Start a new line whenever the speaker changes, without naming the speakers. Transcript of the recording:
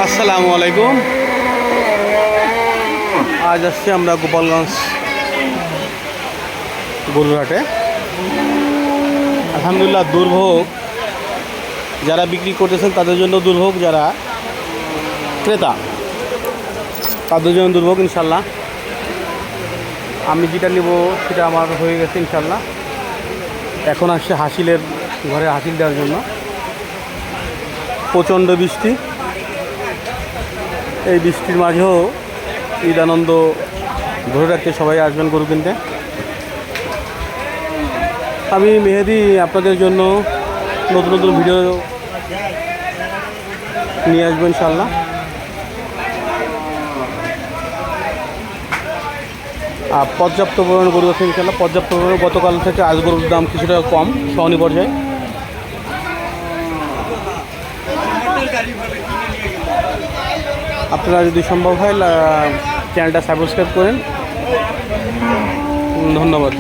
আসসালামু আলাইকুম। আজ আসছি আমরা গোপালগঞ্জ গরুর হাটে। আলহামদুলিল্লাহ, দুর্ভোগ যারা বিক্রি করতেছেন তাদের জন্য দুর্ভোগ, যারা ক্রেতা তাদের জন্য দুর্ভোগ। ইনশাল্লাহ আমি যেটা নেব সেটা আমার হয়ে গেছে ইনশাল্লাহ। এখন আসছে হাসিলের ঘরে হাসিল দেওয়ার জন্য। প্রচণ্ড বৃষ্টি, এই বৃষ্টির মাঝেও ঈদ আনন্দ ধরে রাখতে সবাই আসবেন গরু কিনতে। আমি মেহেদি আপনাদের জন্য নতুন নতুন ভিডিও নিয়ে আসবো ইনশাল্লাহ। পর্যাপ্ত পরিমাণ গরু আছে ইনশাল্লাহ, পর্যাপ্ত পরিমাণ। গতকাল থেকে আজ গরুর দাম কিছুটা কম সহনীয় পর্যায়ে। আপনারা যদি সম্ভব হয় চ্যানেলটা সাবস্ক্রাইব করেন। ধন্যবাদ।